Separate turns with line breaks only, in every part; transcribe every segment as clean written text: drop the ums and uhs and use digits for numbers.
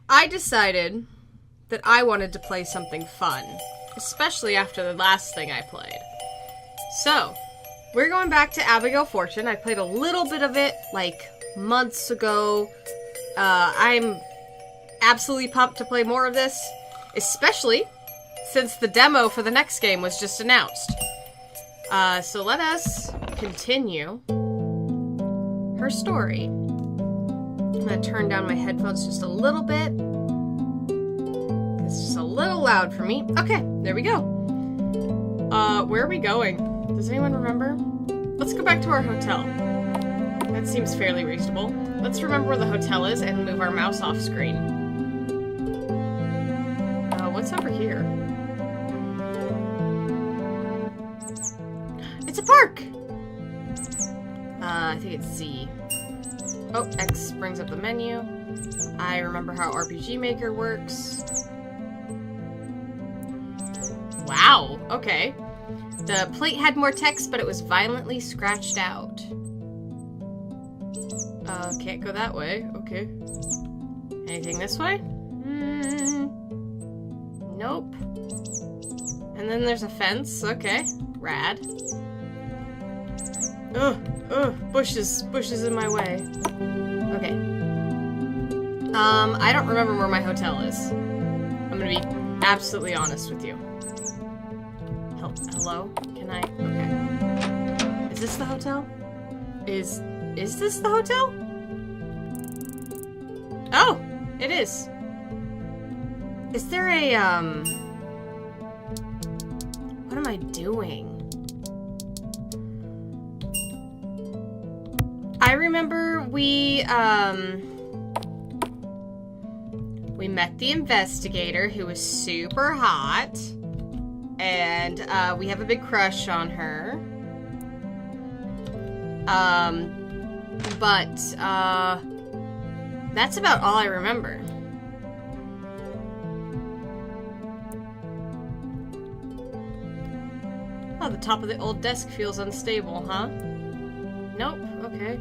I decided that I wanted to play something fun, especially after the last thing I played. So, we're going back to Abigail Fortune. I played a little bit of it, like, months ago. I'm absolutely pumped to play more of this, especially since the demo for the next game was just announced. So let us continue her story. I'm gonna turn down my headphones just a little bit. It's just a little loud for me. Okay, there we go. Where are we going? Does anyone remember? Let's go back to our hotel. That seems fairly reasonable. Let's remember where the hotel is and move our mouse off screen. What's over here? It's a park! I think it's Z. Oh, X brings up the menu. I remember how RPG Maker works. Wow, okay. The plate had more text, but it was violently scratched out. Can't go that way. Okay. Anything this way? Nope. And then there's a fence. Okay. Rad. Ugh, bushes in my way. Okay. I don't remember where my hotel is. I'm gonna be absolutely honest with you. Hello? Can I? Okay. Is this the hotel? Is this the hotel? Oh! It is. Is there a, what am I doing? I remember we met the investigator who was super hot. And, we have a big crush on her. That's about all I remember. Oh, the top of the old desk feels unstable, huh? Nope, okay.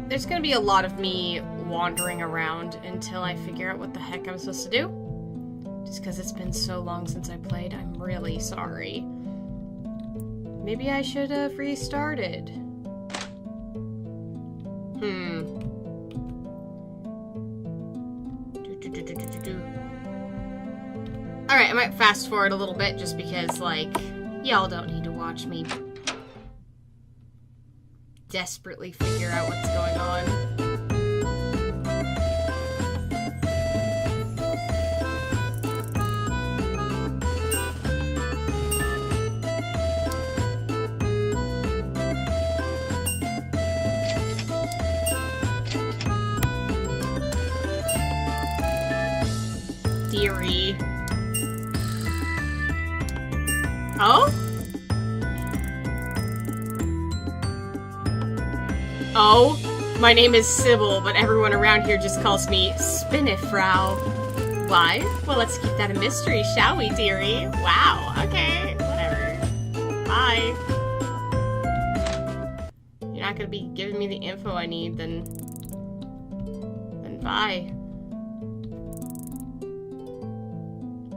There's gonna be a lot of me wandering around until I figure out what the heck I'm supposed to do. Just because it's been so long since I played, I'm really sorry. Maybe I should have restarted. Alright, I might fast forward a little bit just because, like, y'all don't need to watch me desperately figure out what's going on. Theory. Oh? Oh, my name is Sybil, but everyone around here just calls me Spinnefrau. Why? Well, let's keep that a mystery, shall we, dearie? Wow, okay, whatever. Bye. You're not gonna be giving me the info I need, then bye.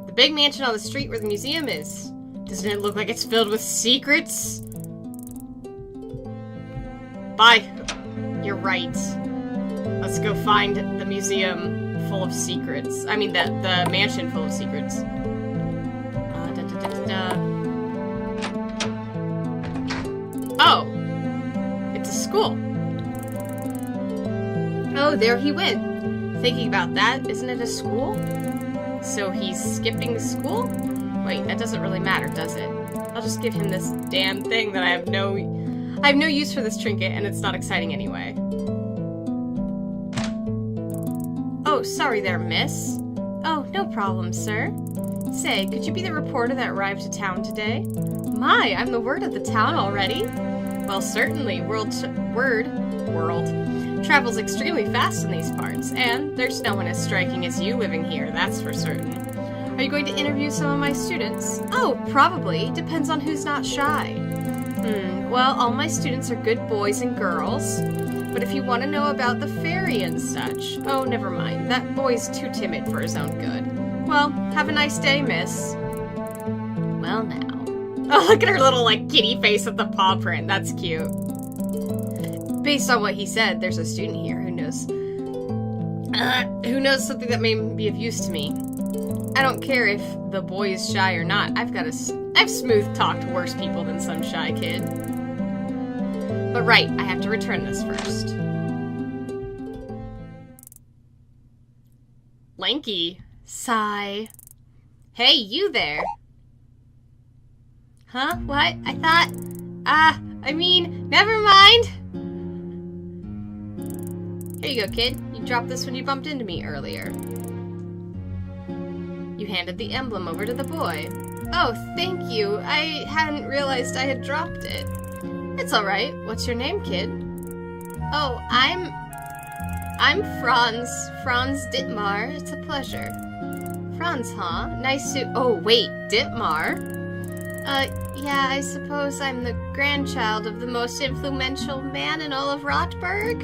The big mansion on the street where the museum is. Doesn't it look like it's filled with secrets? Bye. You're right. Let's go find the museum full of secrets. I mean, the mansion full of secrets. Oh! It's a school. Oh, there he went. Thinking about that, isn't it a school? So he's skipping school? Wait, that doesn't really matter, does it? I'll just give him this damn thing that I have no use for this trinket, and it's not exciting anyway. Oh, sorry there, miss. Oh, no problem, sir. Say, could you be the reporter that arrived to town today? My, I'm the word of the town already. Well, certainly, word travels extremely fast in these parts, and there's no one as striking as you living here, that's for certain. Are you going to interview some of my students? Oh, probably. Depends on who's not shy. Well, all my students are good boys and girls. But if you want to know about the fairy and such... Oh, never mind. That boy's too timid for his own good. Well, have a nice day, miss. Well, now. Oh, look at her little, kitty face with the paw print. That's cute. Based on what he said, there's a student here who knows something that may be of use to me. I don't care if the boy is shy or not. I've smooth talked worse people than some shy kid. But right, I have to return this first. Lanky. Sigh. Hey, you there. Huh? What? I thought... never mind. Here you go, kid. You dropped this when you bumped into me earlier. You handed the emblem over to the boy. Oh, thank you. I hadn't realized I had dropped it. It's alright. What's your name, kid? Oh, I'm Franz. Franz Dittmar. It's a pleasure. Franz, huh? Nice to... Oh, wait. Dittmar? Yeah, I suppose I'm the grandchild of the most influential man in all of Rotberg?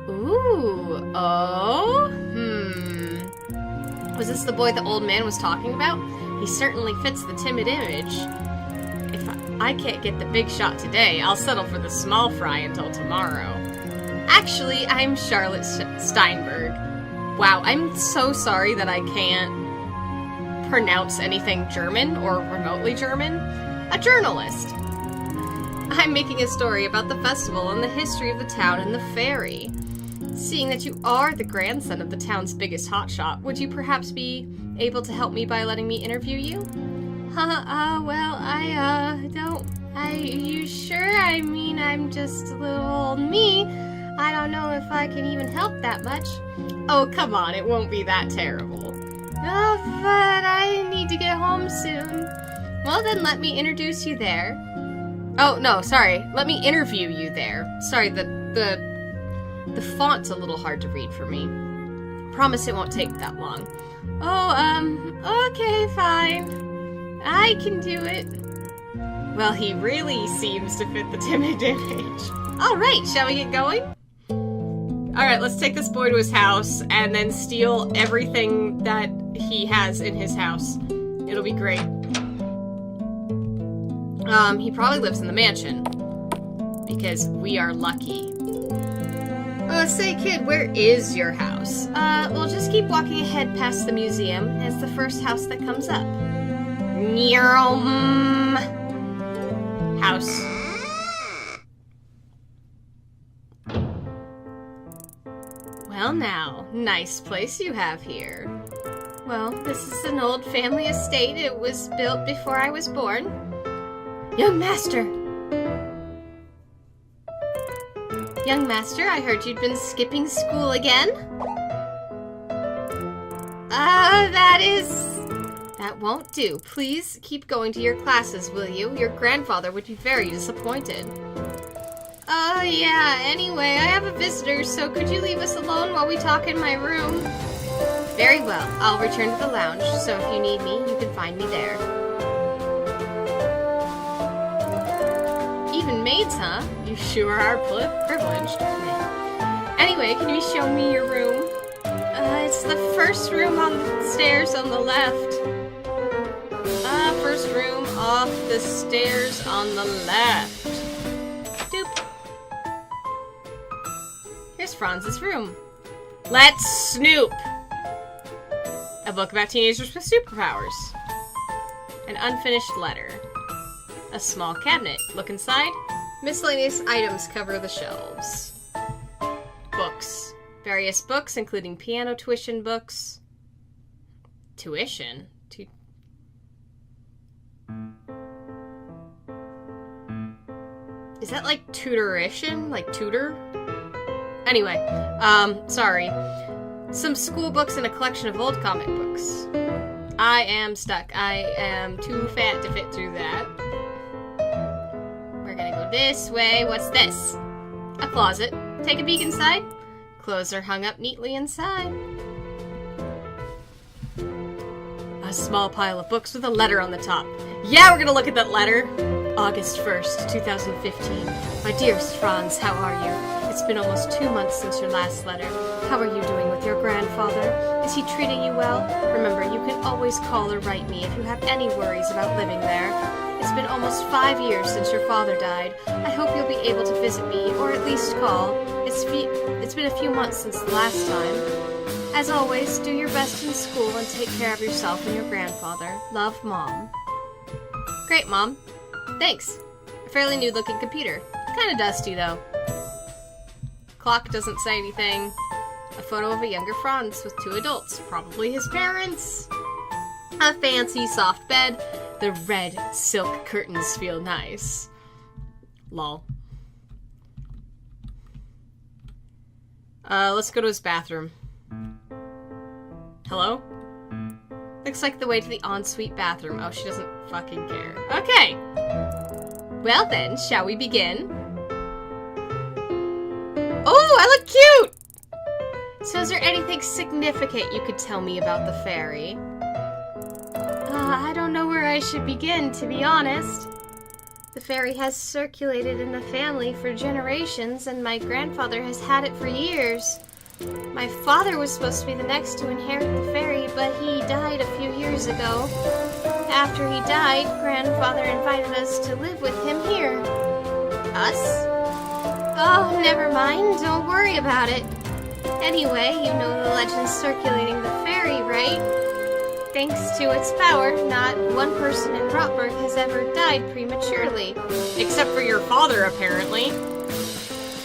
Ooh. Oh? Was this the boy the old man was talking about? He certainly fits the timid image. If I can't get the big shot today, I'll settle for the small fry until tomorrow. Actually, I'm Scarlet Steinberg. Wow, I'm so sorry that I can't pronounce anything German or remotely German. A journalist. I'm making a story about the festival and the history of the town and the fairy. Seeing that you are the grandson of the town's biggest hotshot, would you perhaps be able to help me by letting me interview you? You sure? I'm just a little old me. I don't know if I can even help that much. Oh, come on, it won't be that terrible. Oh, but I need to get home soon. Well, then let me introduce you there. Oh, no, sorry. Let me interview you there. Sorry, the font's a little hard to read for me. Promise it won't take that long. Oh, okay, fine. I can do it. Well, he really seems to fit the timid image. Alright, shall we get going? Alright, let's take this boy to his house and then steal everything that he has in his house. It'll be great. He probably lives in the mansion. Because we are lucky. Say, kid, where is your house? Well, just keep walking ahead past the museum. It's the first house that comes up. House. Well now, nice place you have here. Well, this is an old family estate. It was built before I was born. Young master! Young master, I heard you'd been skipping school again? That won't do. Please keep going to your classes, will you? Your grandfather would be very disappointed. Oh, yeah. Anyway, I have a visitor, so could you leave us alone while we talk in my room? Very well. I'll return to the lounge, so if you need me, you can find me there. Even maids, huh? You sure are privileged. Anyway, can you show me your room? It's the first room on the stairs on the left. First room off the stairs on the left. Doop. Here's Franz's room. Let's snoop! A book about teenagers with superpowers. An unfinished letter. A small cabinet. Look inside. Miscellaneous items cover the shelves. Books. Various books, including piano tuition books. Tuition? Is that like tutorition? Like tutor? Anyway, sorry. Some school books and a collection of old comic books. I am stuck. I am too fat to fit through that. We're gonna go this way. What's this? A closet. Take a peek inside. Clothes are hung up neatly inside. A small pile of books with a letter on the top. Yeah, we're gonna look at that letter. August 1st, 2015. My dearest Franz, how are you? It's been almost 2 months since your last letter. How are you doing with your grandfather? Is he treating you well? Remember, you can always call or write me if you have any worries about living there. It's been almost 5 years since your father died. I hope you'll be able to visit me, or at least call. It's been a few months since the last time. As always, do your best in school and take care of yourself and your grandfather. Love, Mom. Great, Mom. Thanks. A fairly new-looking computer. Kinda dusty, though. Clock doesn't say anything. A photo of a younger Franz with 2 adults, probably his parents. A fancy soft bed. The red silk curtains feel nice. Lol. Let's go to his bathroom. Hello? Looks like the way to the ensuite bathroom. Oh, she doesn't fucking care. Okay! Well then, shall we begin? Oh, I look cute! So is there anything significant you could tell me about the fairy? I don't know where I should begin, to be honest. The fairy has circulated in the family for generations, and my grandfather has had it for years. My father was supposed to be the next to inherit the fairy, but he died a few years ago. After he died, Grandfather invited us to live with him here. Us? Oh, never mind. Don't worry about it. Anyway, you know the legend circulating the fairy, right? Thanks to its power, not one person in Rotberg has ever died prematurely.
Except for your father, apparently.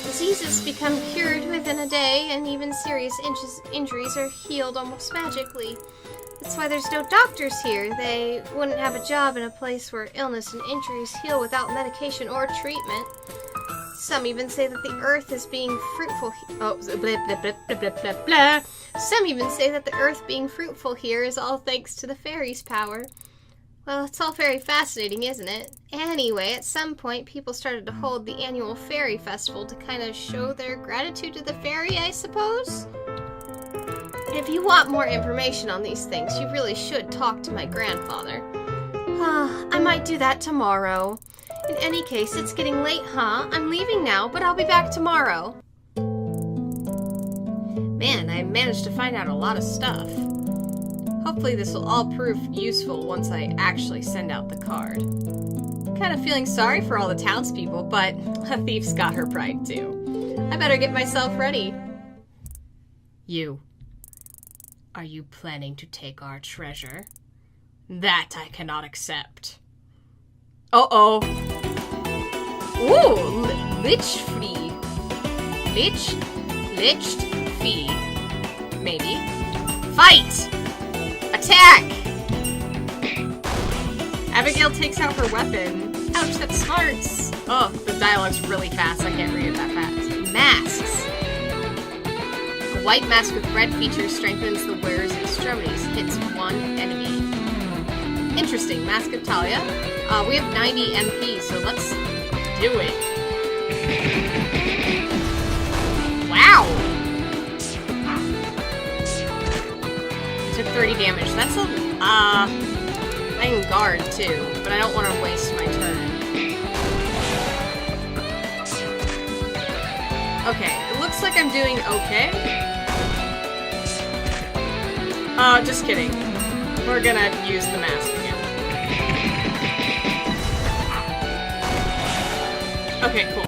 Diseases become cured within a day, and even serious injuries are healed almost magically. That's why there's no doctors here. They wouldn't have a job in a place where illness and injuries heal without medication or treatment. Some even say that the earth is being fruitful. Oh, blah, blah, blah, blah, blah, blah, blah. Some even say that the earth being fruitful here is all thanks to the fairy's power. Well, it's all very fascinating, isn't it? Anyway, at some point, people started to hold the annual fairy festival to kind of show their gratitude to the fairy, I suppose? If you want more information on these things, you really should talk to my grandfather. I might do that tomorrow. In any case, it's getting late, huh? I'm leaving now, but I'll be back tomorrow. Man, I managed to find out a lot of stuff. Hopefully this will all prove useful once I actually send out the card. Kind of feeling sorry for all the townspeople, but a thief's got her pride too. I better get myself ready. You. Are you planning to take our treasure? That I cannot accept. Uh-oh. Ooh, lich fee. Liched fee. Maybe. Fight! Attack! Abigail takes out her weapon. Ouch, that smarts. Oh, the dialogue's really fast. I can't read it that fast. Masks. A white mask with red features strengthens the wearer's extremities. Hits one enemy. Interesting. Mask of Talia. We have 90 MP, so let's do it. Wow! Took 30 damage. That's a... I can guard, too, but I don't want to waste my turn. Okay, it looks like I'm doing okay. Just kidding. We're gonna use the mask again. Okay, cool.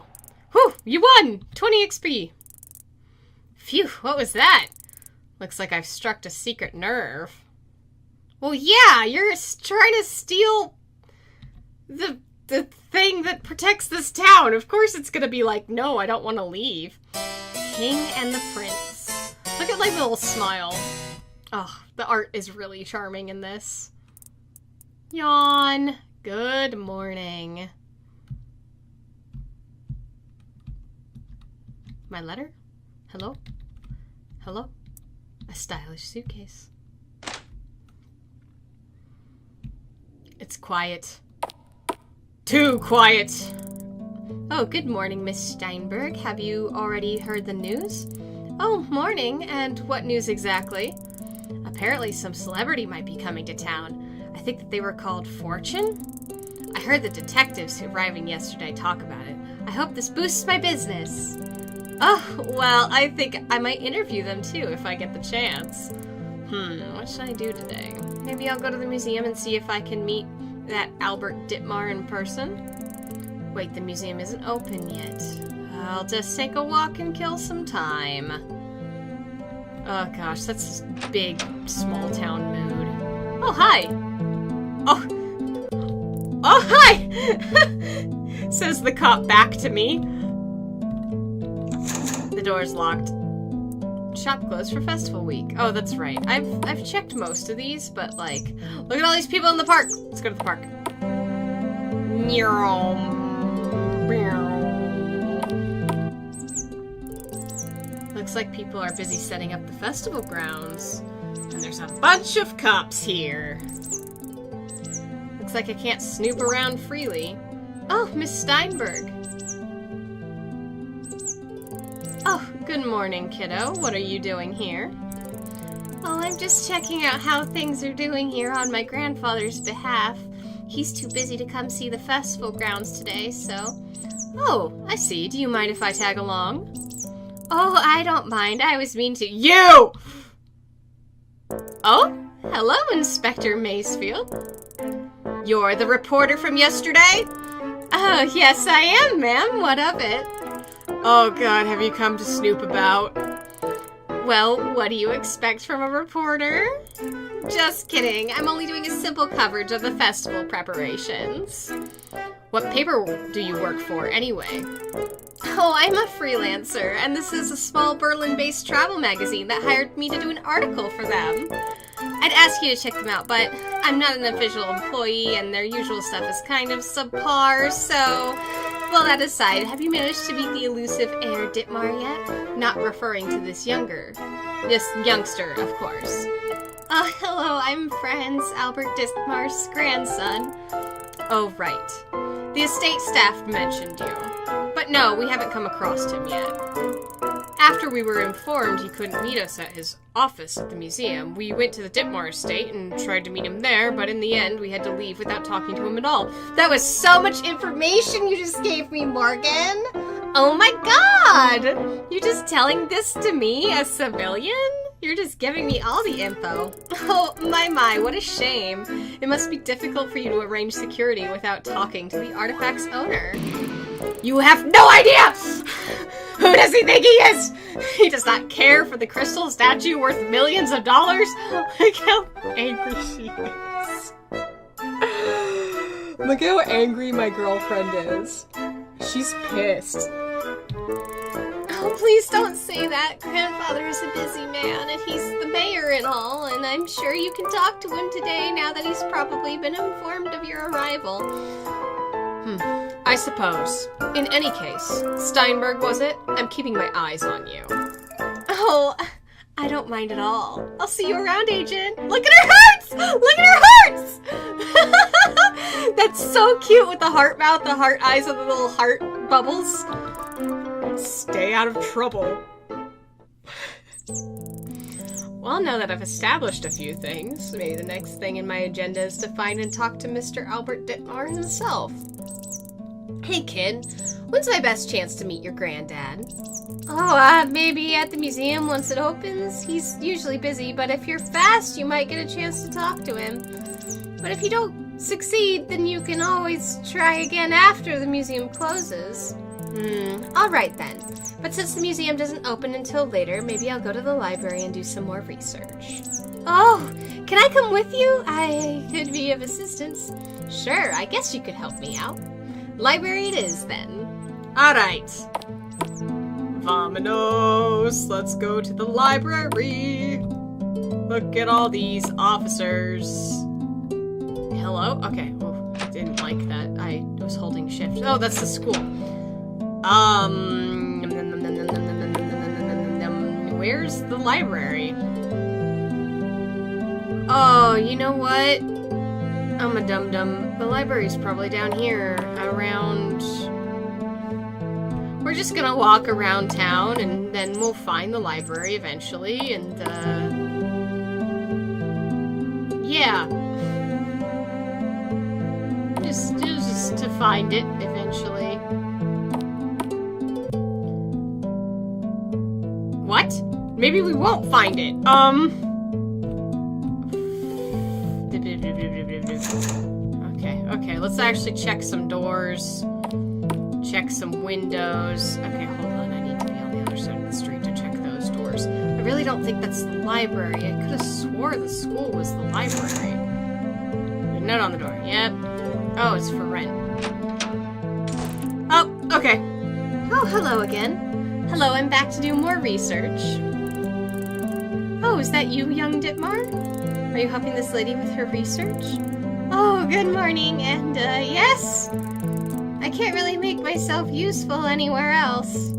Whew! You won! 20 XP! Phew, what was that? Looks like I've struck a secret nerve. Well, yeah, you're trying to steal the thing that protects this town. Of course it's gonna be like, no, I don't want to leave. King and the Prince. Look at my little smile. Oh, the art is really charming in this. Yawn. Good morning. My letter? Hello? Hello? A stylish suitcase. It's quiet. Too quiet! Oh, good morning, Miss Steinberg. Have you already heard the news? Oh, morning. And what news exactly? Apparently some celebrity might be coming to town. I think that they were called Fortune? I heard the detectives arriving yesterday talk about it. I hope this boosts my business. Oh, well, I think I might interview them too if I get the chance. What should I do today? Maybe I'll go to the museum and see if I can meet that Albert Ditmar in person. Wait, the museum isn't open yet. I'll just take a walk and kill some time. Oh gosh, that's a big, small town mood. Oh, hi! Oh, hi! Says the cop back to me. The door's locked. Shop closed for festival week. Oh, that's right. I've checked most of these, but like, look at all these people in the park. Let's go to the park. Looks like people are busy setting up the festival grounds. And there's a bunch of cops here. Looks like I can't snoop around freely. Oh, Miss Steinberg. Oh, good morning, kiddo. What are you doing here? Oh, I'm just checking out how things are doing here on my grandfather's behalf. He's too busy to come see the festival grounds today, so... Oh, I see. Do you mind if I tag along? Oh, I don't mind. I was mean to you! Oh, hello, Inspector Macefield. You're the reporter from yesterday? Oh, yes, I am, ma'am. What of it? Oh, God, have you come to snoop about? Well, what do you expect from a reporter? Just kidding. I'm only doing a simple coverage of the festival preparations. What paper do you work for, anyway? Oh, I'm a freelancer, and this is a small Berlin-based travel magazine that hired me to do an article for them. I'd ask you to check them out, but I'm not an official employee, and their usual stuff is kind of subpar, so... Well, that aside, have you managed to meet the elusive Herr Ditmar yet? Not referring to this youngster, of course. Oh, hello, I'm Franz Albert Ditmar's grandson. Oh, right. The estate staff mentioned you. But no, we haven't come across him yet. After we were informed he couldn't meet us at his office at the museum, we went to the Ditmar estate and tried to meet him there, but in the end, we had to leave without talking to him at all. That was so much information you just gave me, Morgan! Oh my god! You're just telling this to me, a civilian? You're just giving me all the info. Oh, my, what a shame. It must be difficult for you to arrange security without talking to the artifact's owner. You have no idea! Who does he think he is? He does not care for the crystal statue worth millions of dollars. Look how angry she is. Look how angry my girlfriend is. She's pissed. Oh, please don't say that. Grandfather is a busy man, and he's the mayor and all, and I'm sure you can talk to him today now that he's probably been informed of your arrival. I suppose. In any case, Steinberg, was it? I'm keeping my eyes on you. Oh, I don't mind at all. I'll see you around, Agent. Look at her hearts! Look at her hearts! That's so cute with the heart mouth, the heart eyes, and the little heart bubbles. Stay out of trouble. Well, now that I've established a few things, maybe the next thing in my agenda is to find and talk to Mr. Albert Ditmar himself. Hey, kid. When's my best chance to meet your granddad? Oh, maybe at the museum once it opens. He's usually busy, but if you're fast, you might get a chance to talk to him. But if you don't succeed, then you can always try again after the museum closes. Alright then. But since the museum doesn't open until later, maybe I'll go to the library and do some more research. Oh, can I come with you? I could be of assistance. Sure, I guess you could help me out. Library it is, then. Alright. Vamonos! Let's go to the library! Look at all these officers. Hello? Okay. Oh, I didn't like that. I was holding shift. Oh, that's the school. Where's the library? Oh, you know what? I'm a dum-dum. The library's probably down here, around... We're just gonna walk around town, and then we'll find the library eventually, and, yeah. Just to find it eventually. Maybe we won't find it. Okay, let's actually check some doors. Check some windows. Okay, hold on. I need to be on the other side of the street to check those doors. I really don't think that's the library. I could have swore the school was the library. A note on the door. Yep. Oh, it's for rent. Oh, okay. Oh, hello again. Hello, I'm back to do more research. Oh, is that you, young Ditmar? Are you helping this lady with her research? Oh, good morning, and, yes? I can't really make myself useful anywhere else.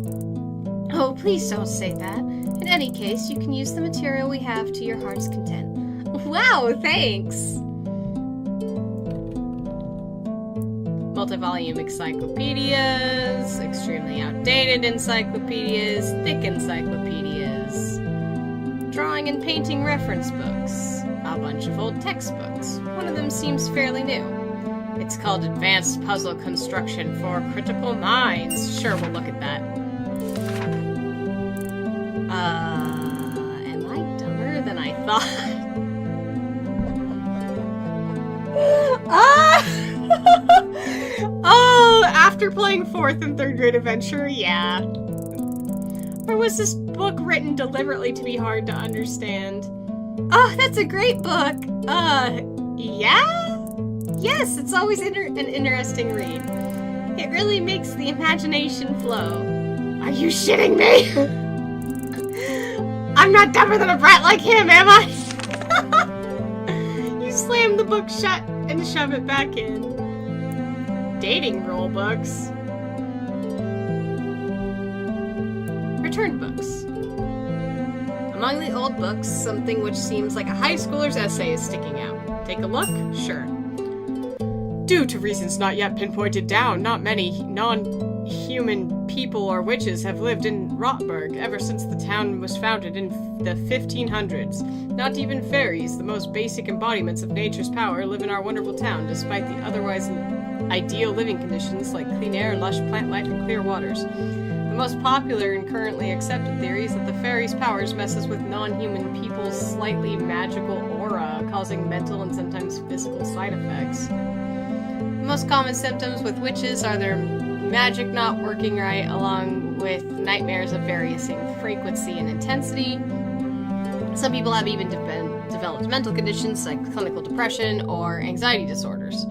Oh, please don't say that. In any case, you can use the material we have to your heart's content. Wow, thanks! Multi-volume encyclopedias, extremely outdated encyclopedias, thick encyclopedias, drawing and painting reference books, a bunch of old textbooks. One of them seems fairly new. It's called Advanced Puzzle Construction for Critical Minds. Sure, we'll look at that. Am I dumber than I thought? Oh, after playing 4th and 3rd grade adventure, yeah. Or was this book written deliberately to be hard to understand? Oh, that's a great book. Yeah? Yes, it's always an interesting read. It really makes the imagination flow. Are you shitting me? I'm not dumber than a brat like him, am I? You slam the book shut and shove it back in. Dating rule books. Returned books. Among the old books, something which seems like a high schooler's essay is sticking out. Take a look? Sure. Due to reasons not yet pinpointed down, not many non-human people or witches have lived in Rotberg ever since the town was founded in the 1500s. Not even fairies, the most basic embodiments of nature's power, live in our wonderful town, despite the otherwise ideal living conditions like clean air, lush plant life, and clear waters. The most popular and currently accepted theory is that the fairies' powers messes with non-human people's slightly magical aura, causing mental and sometimes physical side effects. The most common symptoms with witches are their magic not working right, along with nightmares of varying frequency and intensity. Some people have even developed mental conditions like clinical depression or anxiety disorders.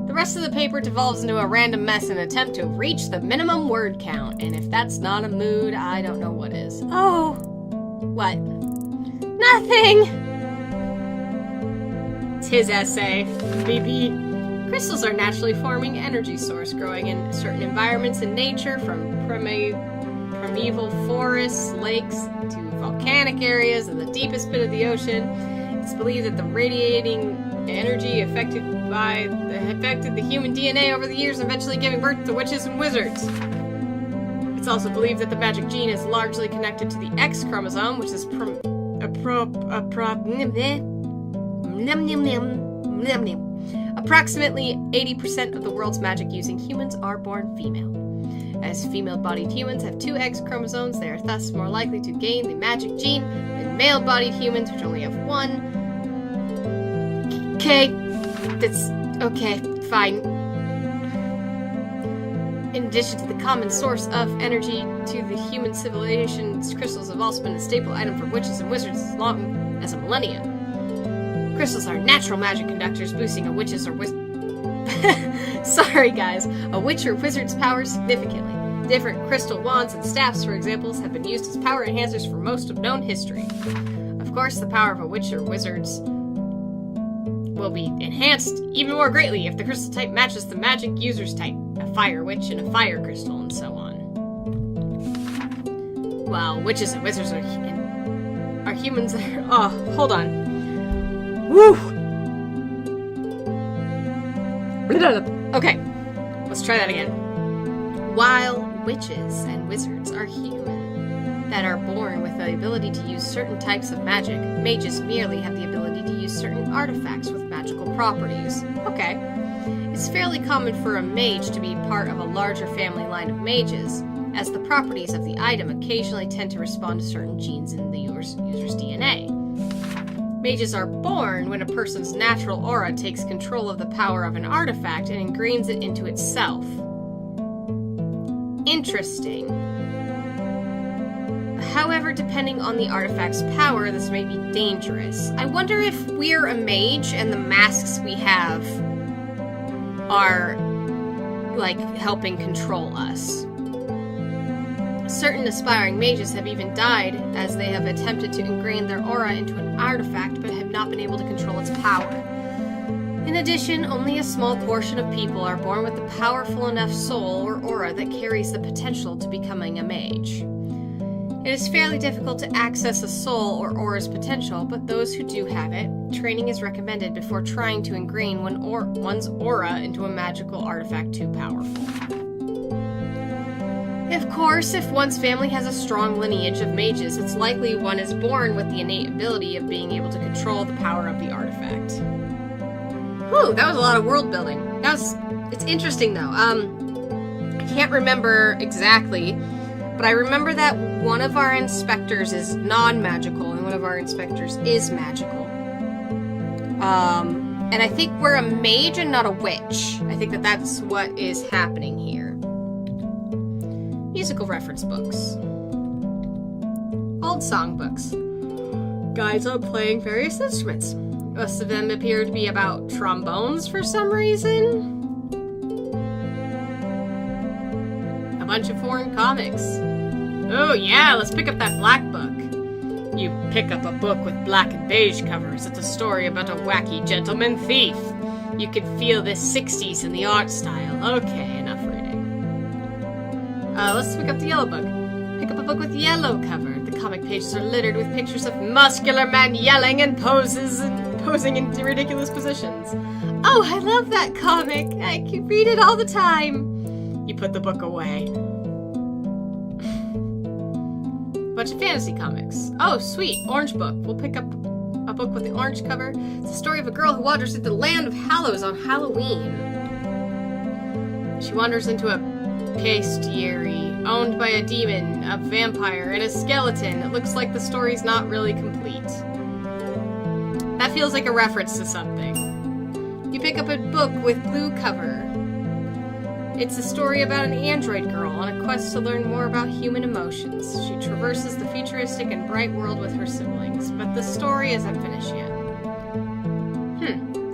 The rest of the paper devolves into a random mess in an attempt to reach the minimum word count, and if that's not a mood, I don't know what is. Oh! What? Nothing! It's his essay, baby. Crystals are naturally forming energy source growing in certain environments in nature, from primeval forests, lakes, to volcanic areas in the deepest pit of the ocean. It's believed that the radiating energy affected the human DNA over the years, eventually giving birth to witches and wizards. It's also believed that the magic gene is largely connected to the X chromosome, which is approximately 80% of the world's magic using humans are born female. As female-bodied humans have 2 X chromosomes, they are thus more likely to gain the magic gene than male-bodied humans, which only have 1. Okay, that's okay, fine. In addition to the common source of energy to the human civilization's crystals have also been a staple item for witches and wizards as long as a millennia. Crystals are natural magic conductors, boosting a witch's or sorry guys, a witch or wizard's power significantly. Different crystal wands and staffs, for example, have been used as power enhancers for most of known history. Of course, the power of a witch or wizard's will be enhanced even more greatly if the crystal type matches the magic user's type, a fire witch and a fire crystal, and so on. While witches and wizards are humans oh, hold on. Woo! Okay, let's try that again. While witches and wizards are human that are born with the ability to use certain types of magic, mages merely have the ability to use certain artifacts with magical properties. Okay. It's fairly common for a mage to be part of a larger family line of mages. as the properties of the item occasionally tend to respond to certain genes in the user's DNA. Mages are born when a person's natural aura takes control of the power of an artifact and ingrains it into itself. Interesting. However, depending on the artifact's power, this may be dangerous. I wonder if we're a mage and the masks we have are, like, helping control us. Certain aspiring mages have even died as they have attempted to ingrain their aura into an artifact but have not been able to control its power. In addition, only a small portion of people are born with a powerful enough soul or aura that carries the potential to becoming a mage. It is fairly difficult to access a soul or aura's potential, but those who do have it, training is recommended before trying to ingrain one's aura into a magical artifact too powerful. Of course, if one's family has a strong lineage of mages, it's likely one is born with the innate ability of being able to control the power of the artifact. Whew, that was a lot of world building. It's interesting though. I can't remember exactly, but I remember that one of our inspectors is non-magical and one of our inspectors is magical. And I think we're a mage and not a witch. I think that's what is happening here. Musical reference books. Old songbooks. Guides on playing various instruments. Most of them appear to be about trombones for some reason. A bunch of foreign comics. Oh yeah, let's pick up that black book. You pick up a book with black and beige covers. It's a story about a wacky gentleman thief. You can feel the 60s in the art style. Okay, enough reading. Let's pick up the yellow book. Pick up a book with yellow cover. The comic pages are littered with pictures of muscular men yelling and posing in ridiculous positions. Oh, I love that comic. I can read it all the time. You put the book away. Bunch of fantasy comics. Oh, sweet. Orange book. We'll pick up a book with the orange cover. It's the story of a girl who wanders through the land of Hallows on Halloween. She wanders into a bestiary owned by a demon, a vampire, and a skeleton. It looks like the story's not really complete. That feels like a reference to something. You pick up a book with blue cover. It's a story about an android girl on a quest to learn more about human emotions. She traverses the futuristic and bright world with her siblings, but the story isn't finished yet.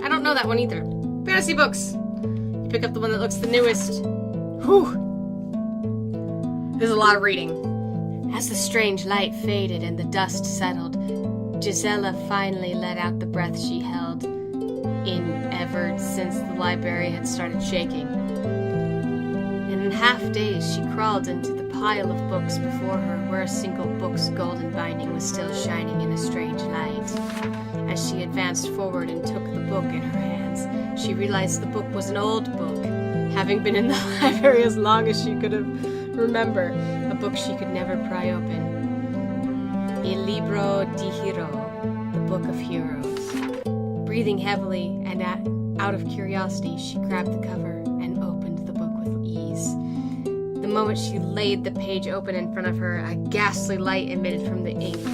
I don't know that one either. Fantasy books! You pick up the one that looks the newest. Whew! There's a lot of reading. As the strange light faded and the dust settled, Gisela finally let out the breath she held in ever since the library had started shaking. In half-daze, she crawled into the pile of books before her, where a single book's golden binding was still shining in a strange light. As she advanced forward and took the book in her hands, she realized the book was an old book, having been in the library as long as she could remember, a book she could never pry open. Il libro di hero, the book of heroes. Breathing heavily and out of curiosity, she grabbed the cover and opened the book with ease. The moment she laid the page open in front of her, a ghastly light emitted from the ink,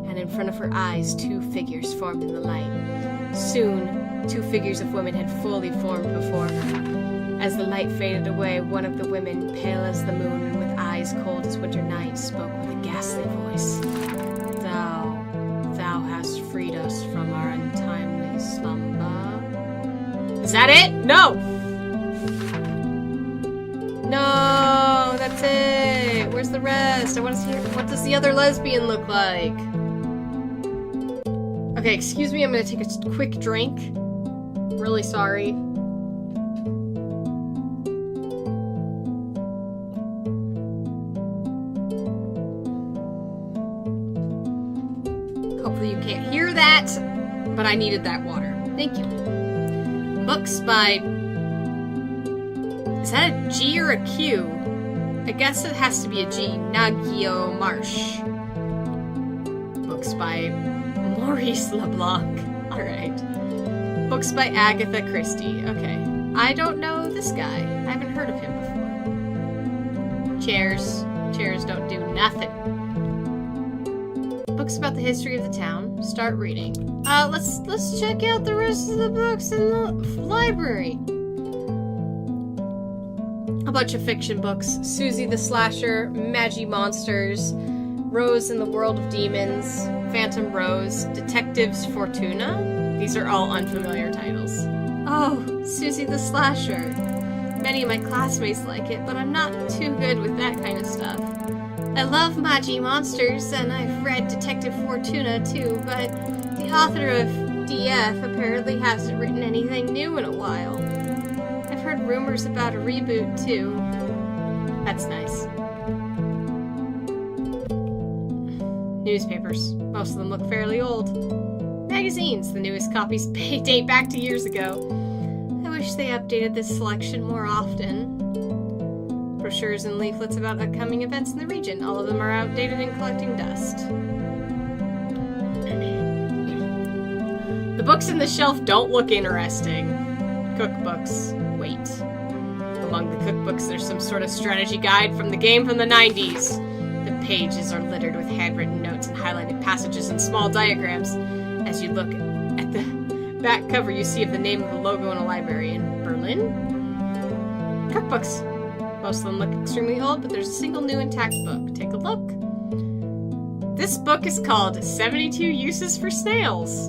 and in front of her eyes, 2 figures formed in the light. Soon, 2 figures of women had fully formed before her. As the light faded away, one of the women, pale as the moon and with eyes cold as winter night, spoke with a ghastly voice. Thou hast freed us from our untimely slumber. Is that it? No! No, that's it. Where's the rest? I want to see, what does the other lesbian look like? Okay, excuse me, I'm gonna take a quick drink. Really sorry. Hopefully you can't hear that, but I needed that water. Thank you. Books by... Is that a G or a Q? I guess it has to be a G. Nagio Marsh. Books by Maurice LeBlanc. Alright. Books by Agatha Christie. Okay. I don't know this guy. I haven't heard of him before. Chairs. Chairs don't do nothing. Books about the history of the town. Start reading. Let's check out the rest of the books in the library. A bunch of fiction books. Susie the Slasher, Magi Monsters, Rose in the World of Demons, Phantom Rose, Detectives Fortuna. These are all unfamiliar titles. Oh, Susie the Slasher. Many of my classmates like it, but I'm not too good with that kind of stuff. I love Magi Monsters, and I've read Detective Fortuna too, but the author of DF apparently hasn't written anything new in a while. I've heard rumors about a reboot too. That's nice. Newspapers. Most of them look fairly old. Magazines. The newest copies date back to years ago. I wish they updated this selection more often. Brochures and leaflets about upcoming events in the region. All of them are outdated and collecting dust. The books in the shelf don't look interesting. Cookbooks. Wait. Among the cookbooks, there's some sort of strategy guide from the game from the 90s. The pages are littered with handwritten notes and highlighted passages and small diagrams. As you look at the back cover, you see the name of the logo in a library in Berlin. Cookbooks. Most of them look extremely old, but there's a single new intact book. Take a look. This book is called 72 Uses for Snails.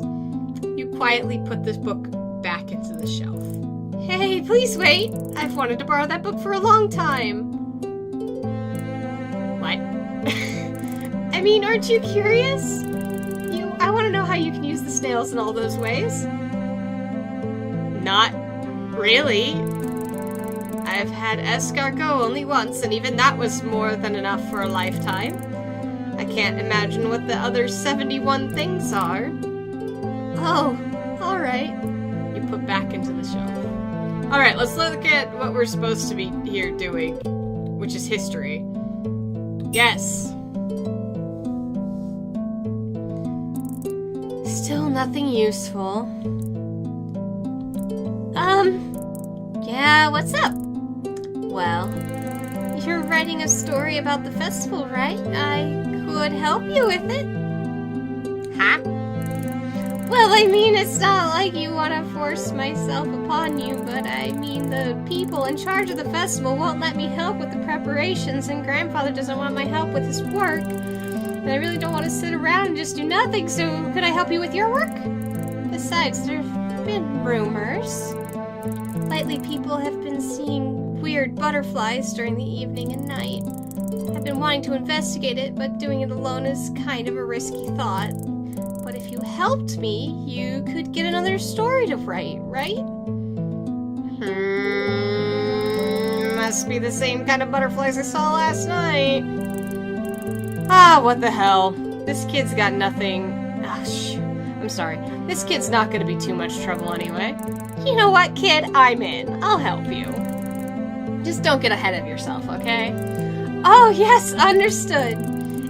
You quietly put this book back into the shelf. Hey, please wait. I've wanted to borrow that book for a long time. What? I mean, aren't you curious? I want to know how you can use the snails in all those ways. Not really. I've had escargot only once, and even that was more than enough for a lifetime. I can't imagine what the other 71 things are. Oh, alright. You put back into the shelf. Alright, let's look at what we're supposed to be here doing, which is history. Yes. Still nothing useful. Yeah, what's up? Well, you're writing a story about the festival, right? I could help you with it. Huh? Well, I mean, it's not like you want to force myself upon you, but I mean, the people in charge of the festival won't let me help with the preparations, and Grandfather doesn't want my help with his work. And I really don't want to sit around and just do nothing, so could I help you with your work? Besides, there have been rumors. Lately, people have been seeing weird butterflies during the evening and night. I've been wanting to investigate it, but doing it alone is kind of a risky thought. But if you helped me, you could get another story to write, right? Must be the same kind of butterflies I saw last night. Ah, what the hell. This kid's got nothing. I'm sorry. This kid's not gonna be too much trouble anyway. You know what, kid? I'm in. I'll help you. Just don't get ahead of yourself, okay? Oh, yes, understood.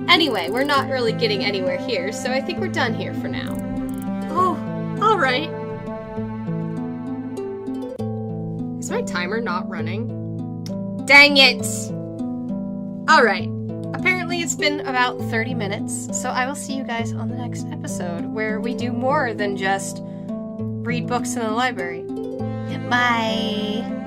Anyway, we're not really getting anywhere here, so I think we're done here for now. Oh, alright. Is my timer not running? Dang it! Alright. Apparently it's been about 30 minutes, so I will see you guys on the next episode, where we do more than just read books in the library. Bye!